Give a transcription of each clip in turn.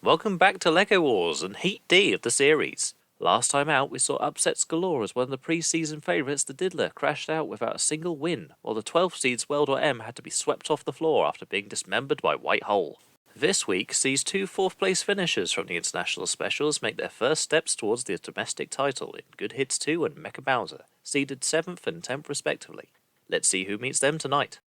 Welcome back to LEGO Wars and Heat D of the series. Last time out, we saw upsets galore as one of the pre-season favourites, the Diddler, crashed out without a single win, while the 12th seeds Weld-or-M had to be swept off the floor after being dismembered by White Hole. This week sees two 4th place finishers from the International Specials make their first steps towards the domestic title in Good Hits 2 and Mecha Bowser, seeded 7th and 10th respectively. Let's see who meets them tonight.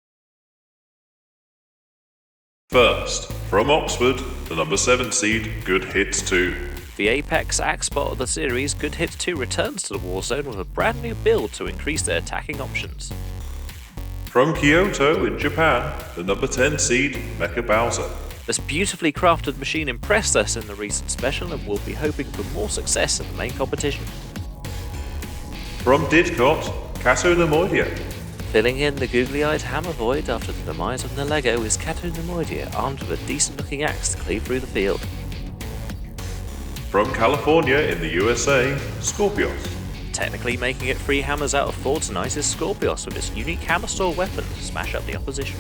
First, from Oxford, the number 7 seed, Good Hits 2. The Apex Axbot of the series, Good Hits 2 returns to the Warzone with a brand new build to increase their attacking options. From Kyoto in Japan, the number 10 seed, Mecha Bowser. This beautifully crafted machine impressed us in the recent special and we'll be hoping for more success in the main competition. From Didcot, Kato Nemoidia. Filling in the googly-eyed Hammer Void after the demise of Nalego is Kato Nemoidia, armed with a decent-looking axe to cleave through the field. From California in the USA, Scorpios. Technically making it 3 hammers out of 4 tonight is Scorpios with its unique hammer saw weapon to smash up the opposition.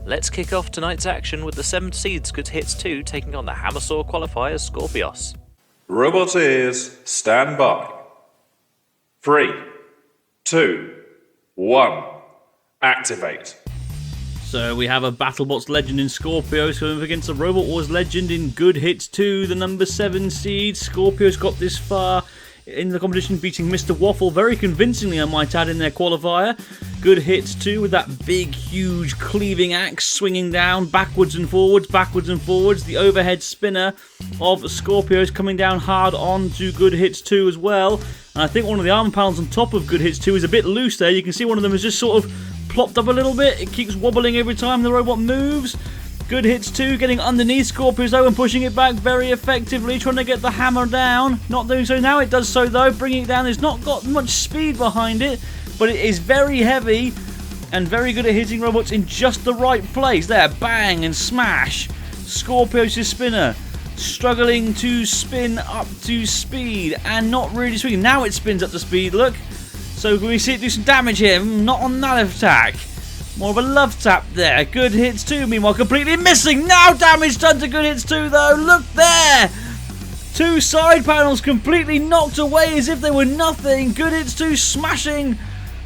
Let's kick off tonight's action with the 7th seeds Good Hits 2 taking on the hammer saw qualifiers Scorpios. Robot ears, stand by. 3, 2, 1, activate. So we have a BattleBots legend in Scorpios going up against a Robot Wars legend in Good Hits 2, the number 7 seed. Scorpios got this far in the competition, beating Mr. Waffle very convincingly, I might add, in their qualifier. Good Hits 2 with that big, huge, cleaving axe swinging down backwards and forwards, the overhead spinner of Scorpios coming down hard onto Good Hits 2 as well. And I think one of the armor panels on top of Good Hits 2 is a bit loose there. You can see one of them is just sort of plopped up a little bit. It keeps wobbling every time the robot moves. Good Hits 2 getting underneath Scorpios though and pushing it back very effectively, trying to get the hammer down. Not doing so now, it does so though, bringing it down. It's not got much speed behind it, but it is very heavy and very good at hitting robots in just the right place. There, bang and smash. Scorpios' spinner struggling to spin up to speed and not really swinging. Now it spins up to speed, look. So can we see it do some damage here? Not on that attack. More of a love tap there. Good Hits 2, meanwhile, completely missing. Now damage done to Good Hits 2, though. Look there. 2 side panels completely knocked away as if they were nothing. Good Hits 2 smashing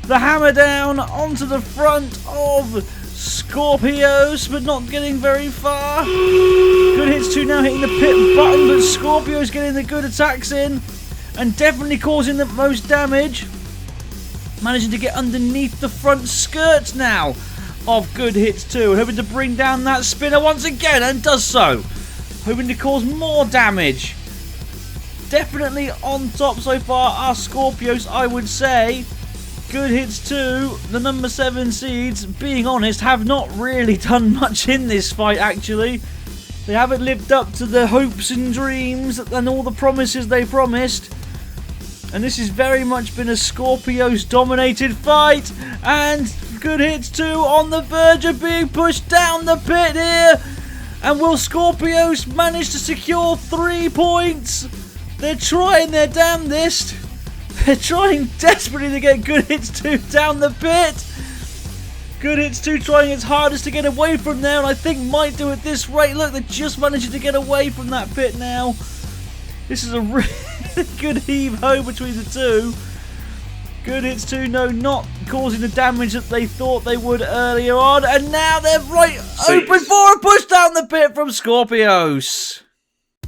the hammer down onto the front of Scorpios, but not getting very far. Good Hits 2 now hitting the pit button, but Scorpios getting the good attacks in and definitely causing the most damage. Managing to get underneath the front skirts now of Good Hits 2. Hoping to bring down that spinner once again and does so. Hoping to cause more damage. Definitely on top so far are Scorpios, I would say. Good Hits 2, the number 7 seeds, being honest, have not really done much in this fight actually. They haven't lived up to the hopes and dreams and all the promises they promised. And this has very much been a Scorpios dominated fight. And Good Hits 2 on the verge of being pushed down the pit here. And will Scorpios manage to secure 3 points? They're trying their damnedest. They're trying desperately to get Good Hits 2 down the pit. Good Hits 2 trying its hardest to get away from there. And I think might do at this rate. Look, they're just managing to get away from that pit now. This is a really good heave-ho between the two. Good Hits 2, no, not causing the damage that they thought they would earlier on. And now they're right open for a push down the pit from Scorpios.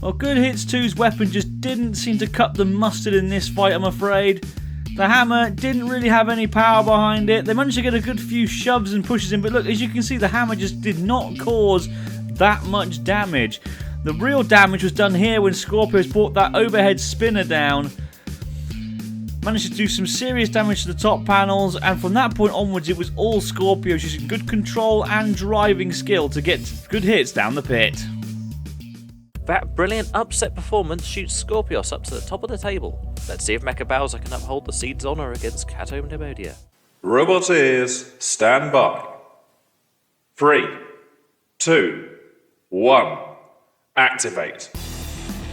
Well, Good Hits 2's weapon just didn't seem to cut the mustard in this fight, I'm afraid. The hammer didn't really have any power behind it. They managed to get a good few shoves and pushes in, but look, as you can see, the hammer just did not cause that much damage. The real damage was done here when Scorpios brought that overhead spinner down. Managed to do some serious damage to the top panels, and from that point onwards it was all Scorpios using good control and driving skill to get good hits down the pit. That brilliant upset performance shoots Scorpios up to the top of the table. Let's see if Mecha Bowser can uphold the seed's honour against Kato Nemoidia. Robot ears, stand by. 3, 2, 1, activate.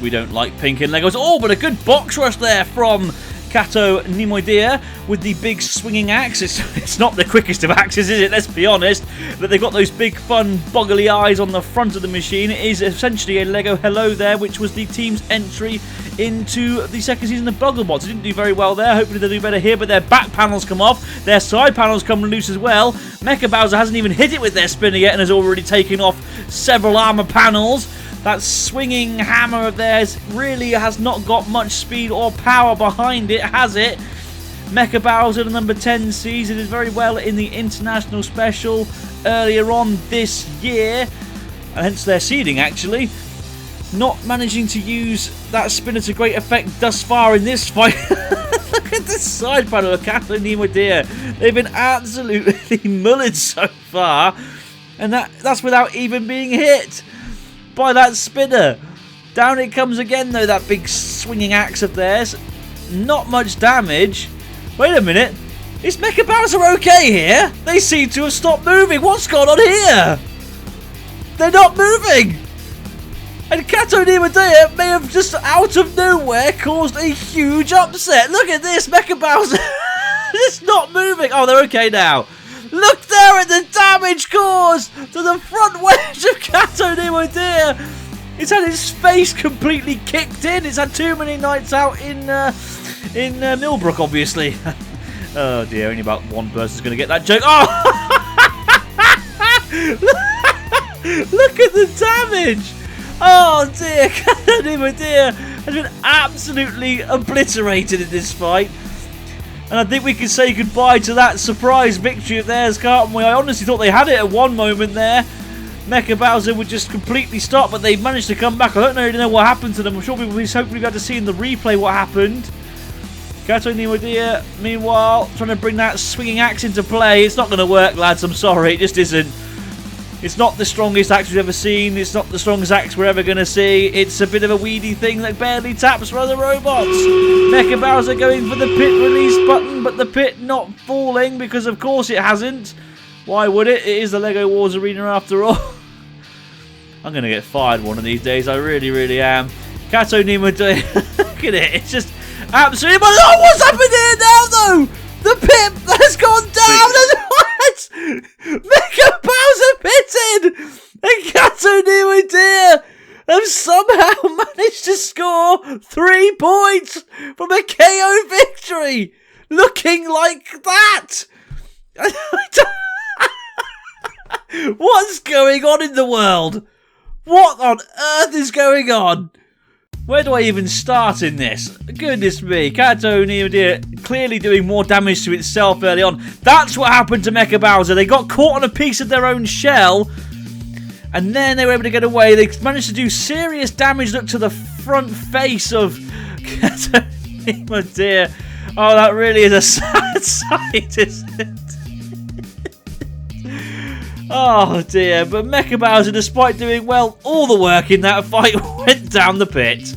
We don't like pink in Legos. Oh, but a good box rush there from Kato Nemoidea with the big swinging axe. It's not the quickest of axes, is it? Let's be honest. But they've got those big, fun, boggly eyes on the front of the machine. It is essentially a Lego Hello there, which was the team's entry into the second season of Bogglebots. They didn't do very well there. Hopefully they'll do better here, but their back panels come off. Their side panels come loose as well. Mecha Bowser hasn't even hit it with their spinner yet and has already taken off several armor panels. That swinging hammer of theirs really has not got much speed or power behind it, has it? Mecha Bowser, the number 10 seed, it is very well in the International Special earlier on this year, and hence their seeding actually. Not managing to use that spinner to great effect thus far in this fight. Look at this side panel of Kato Nemoidea. They've been absolutely mullered so far, and that's without even being hit by that spinner. Down it comes again though, that big swinging axe of theirs. Not much damage. Wait a minute, is Mecha Bowser okay here? They seem to have stopped moving. What's going on here? They're not moving. And Kato Nemoidea may have just out of nowhere caused a huge upset. Look at this, Mecha Bowser. It's not moving. Oh, they're okay now. Look there at the damage caused to the front wedge of Kato Nemoidea. It's had its face completely kicked in. It's had too many nights out in Millbrook, obviously. Oh dear, only about one person's going to get that joke. Oh! Look at the damage. Oh dear, Kato Nemoidea has been absolutely obliterated in this fight. And I think we can say goodbye to that surprise victory of theirs, can't we? I honestly thought they had it at one moment there. Mecha Bowser would just completely stop, but they've managed to come back. I don't really know what happened to them. I'm sure we'll hopefully be able to see in the replay what happened. Kato Nemoidea, meanwhile, trying to bring that swinging axe into play. It's not going to work, lads. I'm sorry. It just isn't. It's not the strongest axe we've ever seen. It's not the strongest axe we're ever going to see. It's a bit of a weedy thing that barely taps for other robots. Mecha Bowser going for the pit release button, but the pit not falling because of course it hasn't. Why would it? It is the Lego Wars Arena after all. I'm going to get fired one of these days. I really, really am. Kato Nemoidea. Look at it. It's just absolutely... Oh, what's happened here now, though? The pit has gone down. What? Mecha Bowser pitted. And Kato Nemoidea have somehow managed to score 3 points from a KO victory. Looking like that. What's going on in the world? What on earth is going on? Where do I even start in this? Goodness me, Kato Nemoidea clearly doing more damage to itself early on. That's what happened to Mecha Bowser. They got caught on a piece of their own shell, and then they were able to get away. They managed to do serious damage, look, to the front face of Kato Nemoidea. Oh, that really is a sad sight, isn't it? Oh dear, but Mecha Bowser, despite doing well all the work in that fight, went down the pit.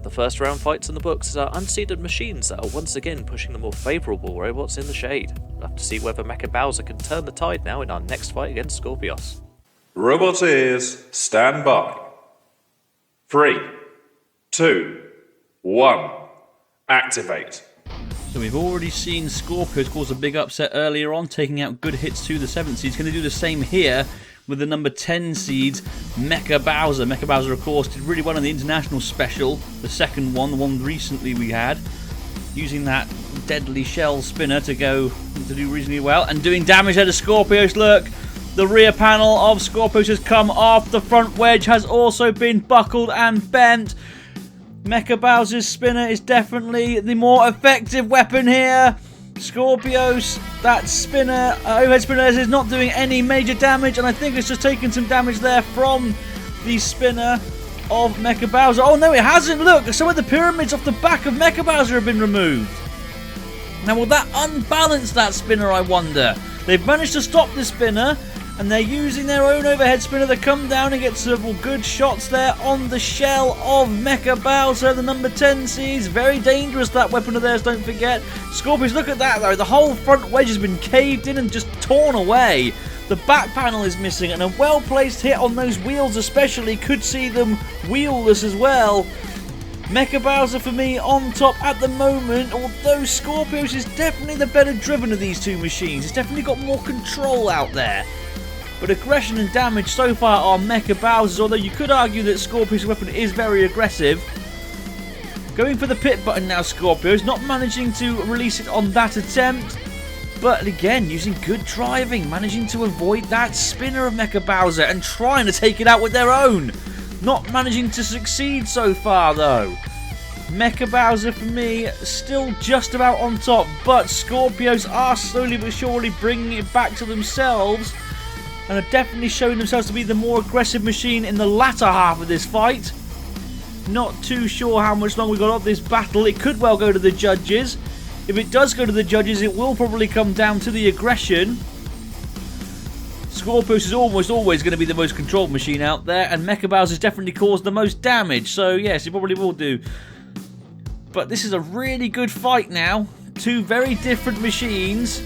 The first round fights in the books are unseeded machines that are once again pushing the more favourable robots in the shade. We'll have to see whether Mecha Bowser can turn the tide now in our next fight against Scorpios. Robot ears, stand by. 3, 2, 1, activate. So we've already seen Scorpios cause a big upset earlier on, taking out good hits to the 7th seeds. Going to do the same here with the number 10 seeds, Mecha Bowser. Mecha Bowser, of course, did really well in the International Special, the second one, the one recently we had, using that deadly shell spinner to do reasonably well, and doing damage there to Scorpios. Look, the rear panel of Scorpios has come off, the front wedge has also been buckled and bent. Mecha Bowser's spinner is definitely the more effective weapon here. Scorpios, that spinner, overhead spinner, is not doing any major damage, and I think it's just taken some damage there from the spinner of Mecha Bowser. Oh no, it hasn't. Look, some of the pyramids off the back of Mecha Bowser have been removed. Now, will that unbalance that spinner, I wonder? They've managed to stop the spinner, and they're using their own overhead spinner to come down and get several good shots there on the shell of Mecha Bowser, the number 10 seeds. Very dangerous, that weapon of theirs, don't forget. Scorpios, look at that though. The whole front wedge has been caved in and just torn away. The back panel is missing, and a well-placed hit on those wheels especially could see them wheelless as well. Mecha Bowser for me on top at the moment, although Scorpios is definitely the better driven of these two machines. It's definitely got more control out there. But aggression and damage so far are Mecha Bowser's, although you could argue that Scorpios' weapon is very aggressive. Going for the pit button now, Scorpios, not managing to release it on that attempt. But again, using good driving, managing to avoid that spinner of Mecha Bowser and trying to take it out with their own. Not managing to succeed so far though. Mecha Bowser for me still just about on top, but Scorpios are slowly but surely bringing it back to themselves and are definitely showing themselves to be the more aggressive machine in the latter half of this fight. Not too sure how much longer we got of this battle. It could well go to the judges. If it does go to the judges, it will probably come down to the aggression. Scorpios is almost always going to be the most controlled machine out there, and Mecha Bowser's definitely caused the most damage, so yes, it probably will do. But this is a really good fight now. Two very different machines,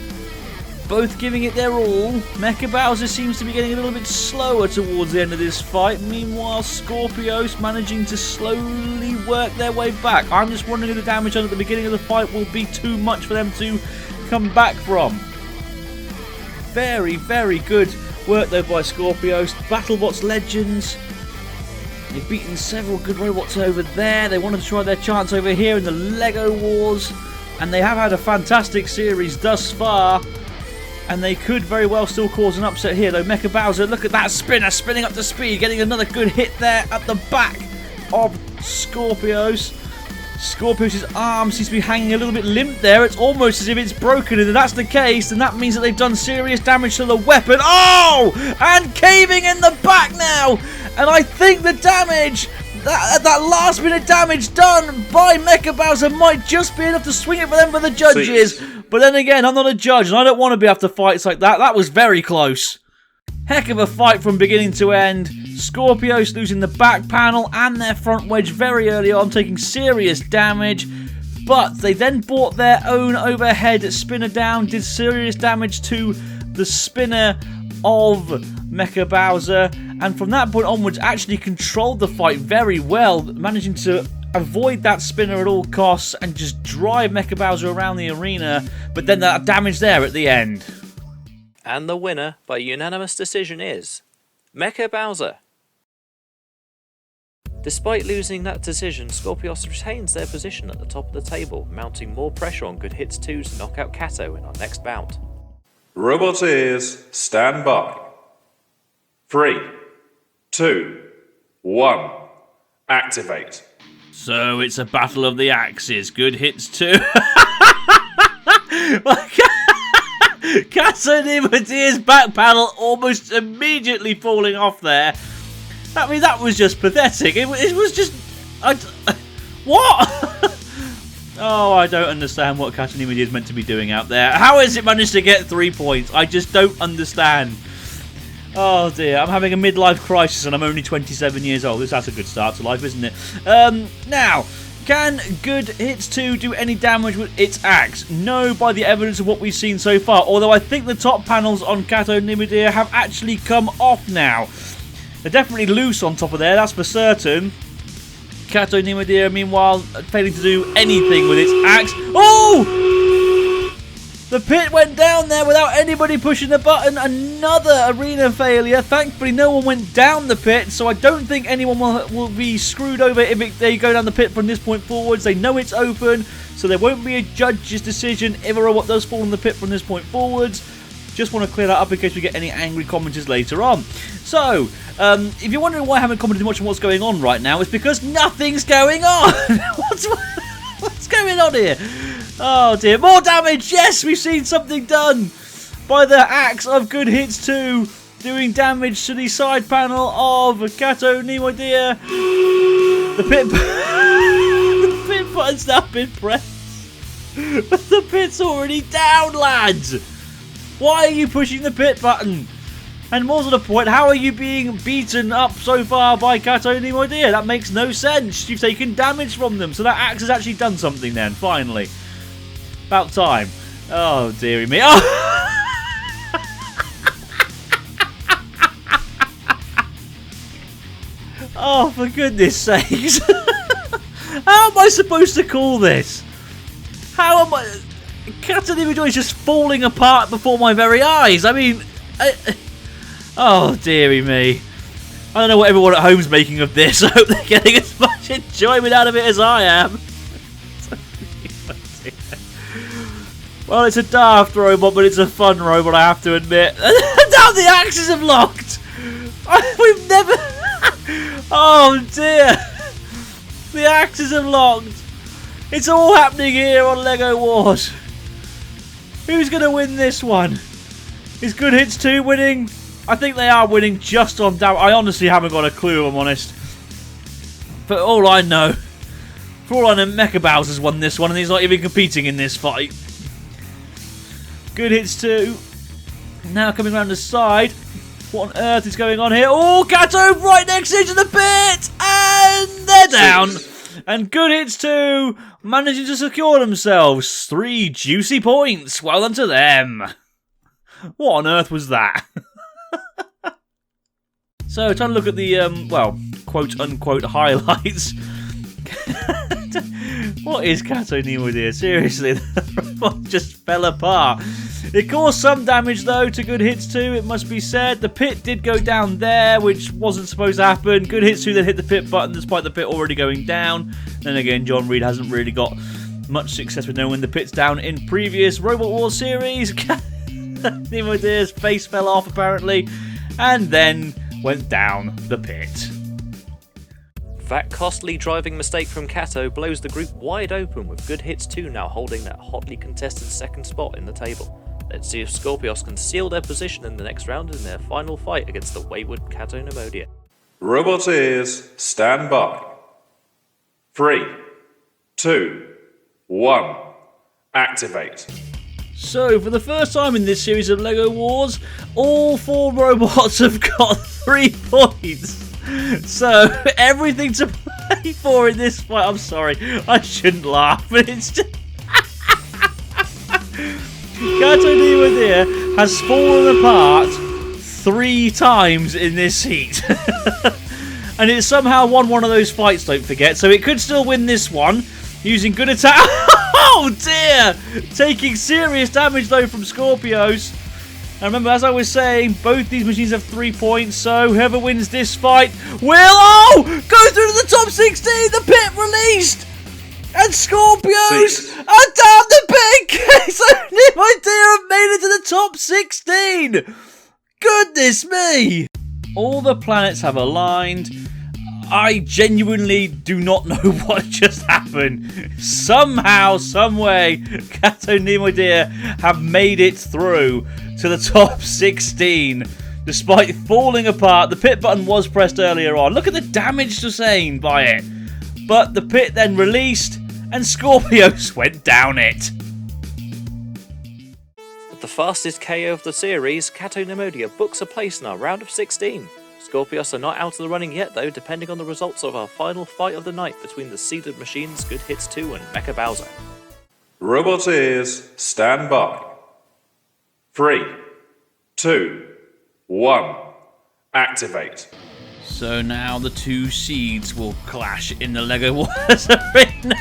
both giving it their all. Mecha Bowser seems to be getting a little bit slower towards the end of this fight. Meanwhile, Scorpios managing to slowly work their way back. I'm just wondering if the damage done at the beginning of the fight will be too much for them to come back from. Very, very good work though by Scorpios. BattleBots Legends. They've beaten several good robots over there. They wanted to try their chance over here in the Lego Wars. And they have had a fantastic series thus far. And they could very well still cause an upset here though. Mecha Bowser, look at that spinner, spinning up to speed, getting another good hit there at the back of Scorpios. Scorpios' arm seems to be hanging a little bit limp there. It's almost as if it's broken, and if that's the case, then that means that they've done serious damage to the weapon. Oh! And caving in the back now! And I think the damage, that last bit of damage done by Mecha Bowser might just be enough to swing it for them for the judges. But then again, I'm not a judge, and I don't want to be after fights like that. That was very close. Heck of a fight from beginning to end. Scorpios losing the back panel and their front wedge very early on, taking serious damage. But they then brought their own overhead spinner down, did serious damage to the spinner of Mecha Bowser. And from that point onwards, actually controlled the fight very well, managing to avoid that spinner at all costs and just drive Mecha Bowser around the arena. But then that damage there at the end. And the winner by unanimous decision is Mecha Bowser. Despite losing that decision, Scorpios retains their position at the top of the table, mounting more pressure on Good Hits 2 to knock out Kato in our next bout. Robot ears, stand by. 3, 2, 1, activate. So it's a battle of the axes. Good Hits 2. Kato Nimadeer's back panel almost immediately falling off there. I mean, that was just pathetic. It was just... what? Oh, I don't understand what Kato Nimadeer is meant to be doing out there. How has it managed to get 3 points? I just don't understand. Oh dear, I'm having a midlife crisis and I'm only 27 years old. That's a good start to life, isn't it? Now... Can Good Hits 2 do any damage with its axe? No, by the evidence of what we've seen so far. Although I think the top panels on Kato Nimadeer have actually come off now. They're definitely loose on top of there, that's for certain. Kato Nimadeer, meanwhile, failing to do anything with its axe. Oh! The pit went down there without anybody pushing the button. Another arena failure. Thankfully, no one went down the pit, so I don't think anyone will be screwed over if they go down the pit from this point forwards. They know it's open, so there won't be a judge's decision if a robot does fall in the pit from this point forwards. Just want to clear that up in case we get any angry commenters later on. So, if you're wondering why I haven't commented much on what's going on right now, it's because nothing's going on. What's going on here? Oh dear, more damage! Yes, we've seen something done by the axe of Good Hits 2, doing damage to the side panel of Kato Nimadeer. The pit button's now been pressed. But the pit's already down, lads! Why are you pushing the pit button? And more to the point, how are you being beaten up so far by Kato Nimadeer? That makes no sense. You've taken damage from them, so that axe has actually done something then, finally. About time. Oh, dearie me. Oh! Oh, for goodness sakes. How am I supposed to call this? How am I... Kato Nimue is just falling apart before my very eyes. I mean... Oh, dearie me. I don't know what everyone at home's making of this. I hope they're getting as much enjoyment out of it as I am. Well, it's a daft robot, but it's a fun robot, I have to admit. Now the axes have locked! We've never... Oh, dear. The axes have locked. It's all happening here on LEGO Wars. Who's going to win this one? Is Good Hits 2 winning? I think they are winning just on damage. I honestly haven't got a clue, if I'm honest. For all I know, Mecha Bowser's won this one, and he's not even competing in this fight. Good Hits 2. Now coming around the side. What on earth is going on here? Oh, Kato right next into the pit! And they're down. And Good Hits 2 managing to secure themselves 3 juicy points. Well done to them. What on earth was that? So, trying to look at the, well, quote-unquote highlights. What is Kato Nimue dear? Seriously, the robot just fell apart. It caused some damage, though, to Good Hits 2, it must be said. The pit did go down there, which wasn't supposed to happen. Good Hits 2 then hit the pit button, despite the pit already going down. Then again, John Reed hasn't really got much success with knowing the pit's down in previous Robot Wars series. Nimue dear's face fell off, apparently, and then went down the pit. That costly driving mistake from Kato blows the group wide open, with Good Hits 2 now holding that hotly contested second spot in the table. Let's see if Scorpios can seal their position in the next round in their final fight against the wayward Kato Nimue. Robot ears, stand by. 3, 2, 1, activate. So, for the first time in this series of LEGO Wars, all 4 robots have got 3 points. So, everything to play for in this fight. I'm sorry, I shouldn't laugh, but it's just... Kato Nimue dear has fallen apart 3 times in this heat. And it somehow won one of those fights, don't forget. So it could still win this one using good attack. Oh dear! Taking serious damage though from Scorpios. And remember, as I was saying, both these machines have 3 points, so whoever wins this fight will, go through to the top 16, the pit released! And Scorpios are down the pit in case Nimue dear have made it to the top 16! Goodness me! All the planets have aligned. I genuinely do not know what just happened. Somehow, someway, Kato Nimue dear have made it through to the top 16. Despite falling apart, the pit button was pressed earlier on. Look at the damage sustained by it. But the pit then released, and Scorpios went down it. With the fastest KO of the series, Kato Nimue books a place in our round of 16. Scorpios are not out of the running yet though, depending on the results of our final fight of the night between the seeded machines Good Hits 2 and Mecha Bowser. Robot ears, stand by. 3, 2, 1, activate. So now the 2 seeds will clash in the LEGO Wars arena.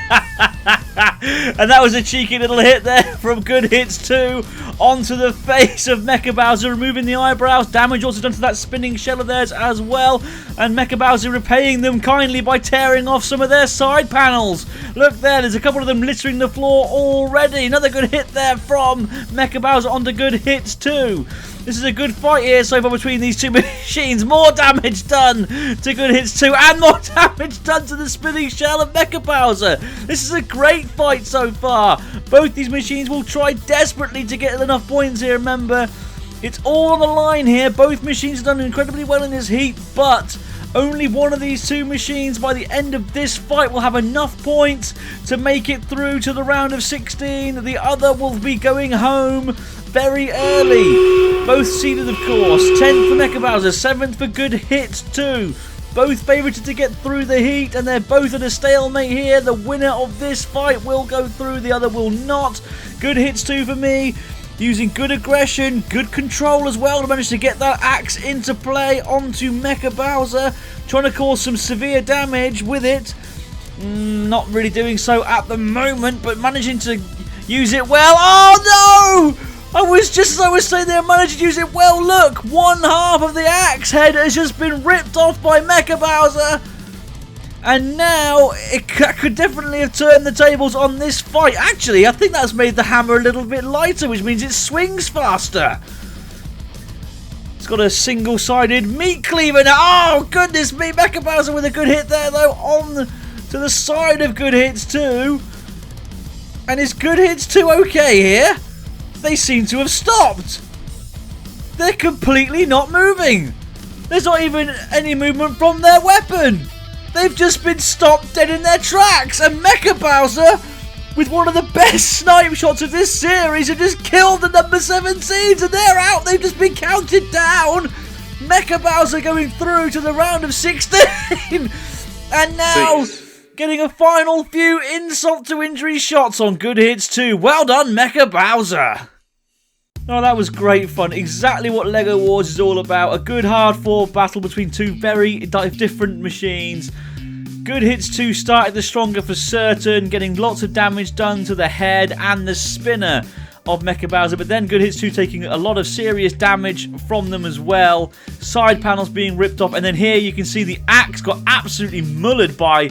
And that was a cheeky little hit there from Good Hits 2 onto the face of Mecha Bowser, removing the eyebrows. Damage also done to that spinning shell of theirs as well. And Mecha Bowser repaying them kindly by tearing off some of their side panels. Look there, there's a couple of them littering the floor already. Another good hit there from Mecha Bowser onto Good Hits 2. This is a good fight here so far between these 2 machines. More damage done to Good Hits 2 and more damage done to the spinning shell of Mecha Bowser. This is a great fight so far. Both these machines will try desperately to get enough points here. Remember, it's all on the line here. Both machines have done incredibly well in this heat, but only one of these 2 machines by the end of this fight will have enough points to make it through to the round of 16. The other will be going home very early. Both seeded, of course. 10th for Mecha Bowser, 7th for Good Hits 2. Both favoured to get through the heat, and they're both at a stalemate here. The winner of this fight will go through, the other will not. Good Hits 2 for me, using good aggression, good control as well to manage to get that axe into play onto Mecha Bowser, trying to cause some severe damage with it. Not really doing so at the moment, but managing to use it well. Oh no! As I was saying there, managed to use it well. Look, one half of the axe head has just been ripped off by Mecha Bowser. And now, that could definitely have turned the tables on this fight. Actually, I think that's made the hammer a little bit lighter, which means it swings faster. It's got a single-sided meat cleaver now. Oh, goodness me. Mecha Bowser with a good hit there, though, to the side of Good Hits 2. And is Good Hits 2 okay here? They seem to have stopped. They're completely not moving. There's not even any movement from their weapon. They've just been stopped dead in their tracks. And Mecha Bowser, with one of the best snipe shots of this series, have just killed the number 7 seeds. And they're out. They've just been counted down. Mecha Bowser going through to the round of 16. And now getting a final few insult to injury shots on Good Hits 2. Well done, Mecha Bowser. Oh, that was great fun. Exactly what LEGO Wars is all about. A good hard-fought battle between two very different machines. Good Hits 2 started the stronger for certain, getting lots of damage done to the head and the spinner of Mecha Bowser, but then Good Hits 2 taking a lot of serious damage from them as well. Side panels being ripped off, and then here you can see the axe got absolutely mullered by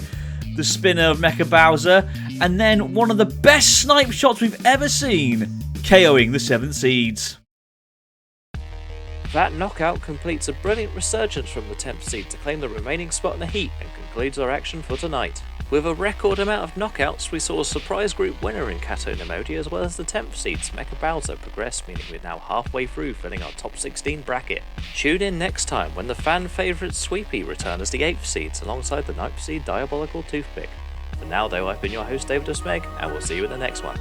the spinner of Mecha Bowser, and then one of the best snipe shots we've ever seen, KOing the 7 seeds. That knockout completes a brilliant resurgence from the 10th seed to claim the remaining spot in the heat and concludes our action for tonight. With a record amount of knockouts, we saw a surprise group winner in Kato Nemodi as well as the 10th seeds Mecha Bowser progress, meaning we're now halfway through filling our top 16 bracket. Tune in next time when the fan favourite Sweepy return as the 8th seeds alongside the 9th seed Diabolical Toothpick. For now though, I've been your host David of Smeg, and we'll see you in the next one.